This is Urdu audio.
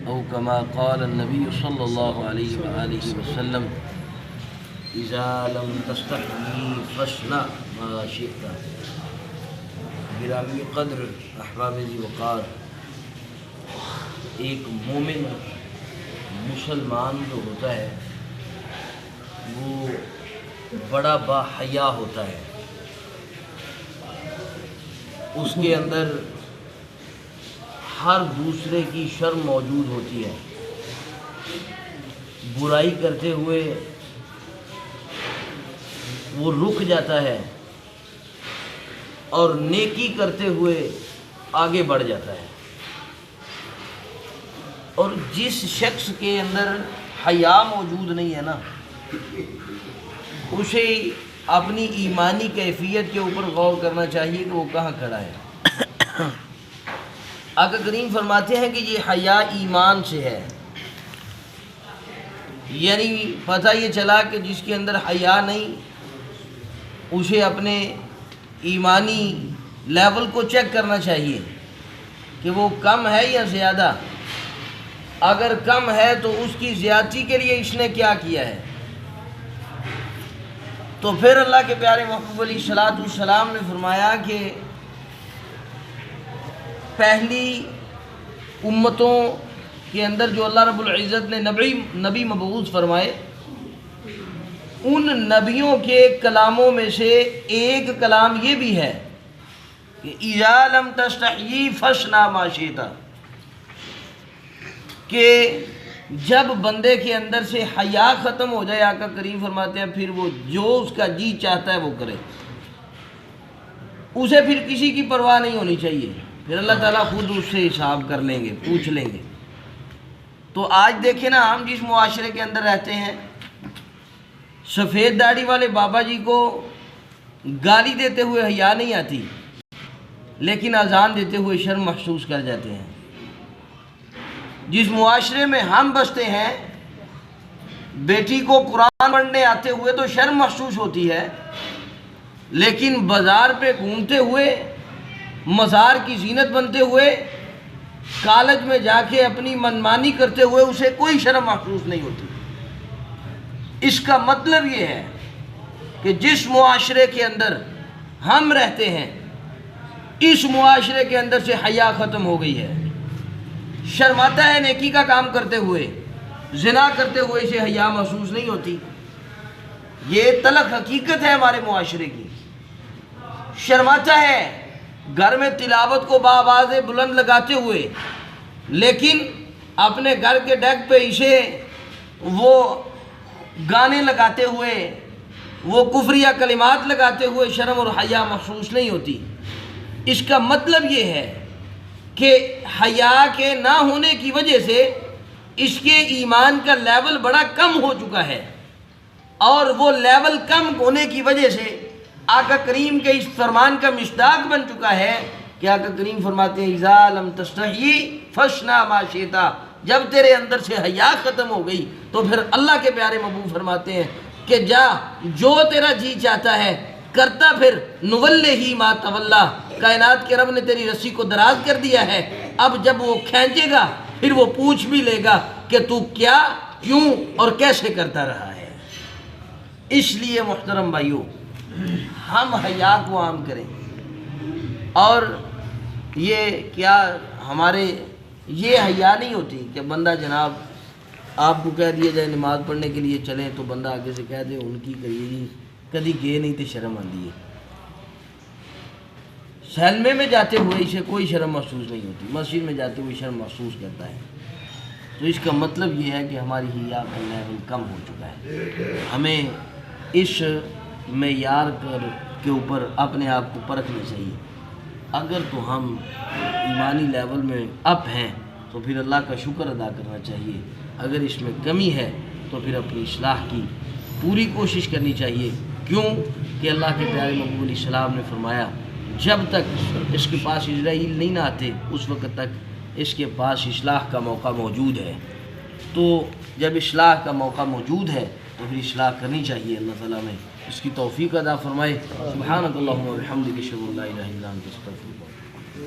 او کما قال النبی صلی اللہ علیہ وآلہ وسلم اذا لم تستحی فاصنع ما شئت۔ گرامی قدر احباب ذی وقار، ایک مومن مسلمان جو ہوتا ہے وہ بڑا با حیا ہوتا ہے، اس کے اندر ہر دوسرے کی شرم موجود ہوتی ہے، برائی کرتے ہوئے وہ رک جاتا ہے اور نیکی کرتے ہوئے آگے بڑھ جاتا ہے۔ اور جس شخص کے اندر حیا موجود نہیں ہے نا، اسے اپنی ایمانی کیفیت کے اوپر غور کرنا چاہیے کہ وہ کہاں کھڑا ہے۔ آقا کریم فرماتے ہیں کہ یہ حیا ایمان سے ہے، یعنی پتہ یہ چلا کہ جس کے اندر حیا نہیں، اسے اپنے ایمانی لیول کو چیک کرنا چاہیے کہ وہ کم ہے یا زیادہ۔ اگر کم ہے تو اس کی زیادتی کے لیے اس نے کیا کیا ہے۔ تو پھر اللہ کے پیارے محبوب علیہ الصلوۃ والسلام نے فرمایا کہ پہلی امتوں کے اندر جو اللہ رب العزت نے نبی مبعوث فرمائے، ان نبیوں کے کلاموں میں سے ایک کلام یہ بھی ہے کہ اذا لم تستحیی فاصنع ما شئت، کہ جب بندے کے اندر سے حیا ختم ہو جائے، آقا کریم فرماتے ہیں پھر وہ جو اس کا جی چاہتا ہے وہ کرے، اسے پھر کسی کی پرواہ نہیں ہونی چاہیے، پھر اللہ تعالیٰ خود اس سے حساب کر لیں گے، پوچھ لیں گے۔ تو آج دیکھیں نا، ہم جس معاشرے کے اندر رہتے ہیں، سفید داڑھی والے بابا جی کو گالی دیتے ہوئے حیا نہیں آتی، لیکن اذان دیتے ہوئے شرم محسوس کر جاتے ہیں۔ جس معاشرے میں ہم بستے ہیں، بیٹی کو قرآن پڑھنے آتے ہوئے تو شرم محسوس ہوتی ہے، لیکن بازار پہ گھومتے ہوئے، مزار کی زینت بنتے ہوئے، کالج میں جا کے اپنی منمانی کرتے ہوئے اسے کوئی شرم محسوس نہیں ہوتی۔ اس کا مطلب یہ ہے کہ جس معاشرے کے اندر ہم رہتے ہیں، اس معاشرے کے اندر سے حیا ختم ہو گئی ہے۔ شرماتا ہے نیکی کا کام کرتے ہوئے، زنا کرتے ہوئے اسے حیا محسوس نہیں ہوتی۔ یہ تلخ حقیقت ہے ہمارے معاشرے کی۔ شرماتا ہے گھر میں تلاوت کو بآواز بلند لگاتے ہوئے، لیکن اپنے گھر کے ڈیک پہ اسے وہ گانے لگاتے ہوئے، وہ کفریہ کلمات لگاتے ہوئے شرم اور حیا محسوس نہیں ہوتی۔ اس کا مطلب یہ ہے کہ حیا کے نہ ہونے کی وجہ سے اس کے ایمان کا لیول بڑا کم ہو چکا ہے، اور وہ لیول کم ہونے کی وجہ سے آقا کریم کے اس فرمان کا مصداق بن چکا ہے کہ آقا کریم فرماتے ہیں اذا لم تستحی فاصنع ما شئت، جب تیرے اندر سے حیا ختم ہو گئی تو پھر اللہ کے پیارے محبوب فرماتے ہیں کہ جا، جو تیرا جی چاہتا ہے کرتا پھر، نولہ ما تولی، کائنات کے رب نے تیری رسی کو دراز کر دیا ہے، اب جب وہ کھینچے گا پھر وہ پوچھ بھی لے گا کہ تو کیا، کیوں اور کیسے کرتا رہا ہے۔ اس لیے محترم بھائیوں، ہم حیا کو عام کریں، اور یہ کیا ہمارے یہ حیا نہیں ہوتی کہ بندہ جناب آپ کو کہہ دیا جائے نماز پڑھنے کے لیے چلیں تو بندہ آگے سے کہہ دے ان کی کریے جی کدی گئے نہیں تو شرم آتی ہے۔ سلمے میں جاتے ہوئے اسے کوئی شرم محسوس نہیں ہوتی، مسجد میں جاتے ہوئے شرم محسوس کرتا ہے۔ تو اس کا مطلب یہ ہے کہ ہماری حیا کا لیول کم ہو چکا ہے۔ ہمیں اس معیار کے اوپر اپنے آپ کو پرکھنا چاہیے۔ اگر تو ہم ایمانی لیول میں اپ ہیں تو پھر اللہ کا شکر ادا کرنا چاہیے، اگر اس میں کمی ہے تو پھر اپنی اصلاح کی پوری کوشش کرنی چاہیے۔ کیوں کہ اللہ کے پیارے محبوب علیہ السلام نے فرمایا جب تک اس کے پاس اسرائیل نہیں نہ آتے اس وقت تک اس کے پاس اصلاح کا موقع موجود ہے۔ تو جب اصلاح کا موقع موجود ہے تو پھر اصلاح کرنی چاہیے۔ اللہ تعالیٰ میں اس کی توفیق عطا فرمائے۔ سبحانک اللہم و بحمدک اشہد ان لا الہ الا انت استغفرک۔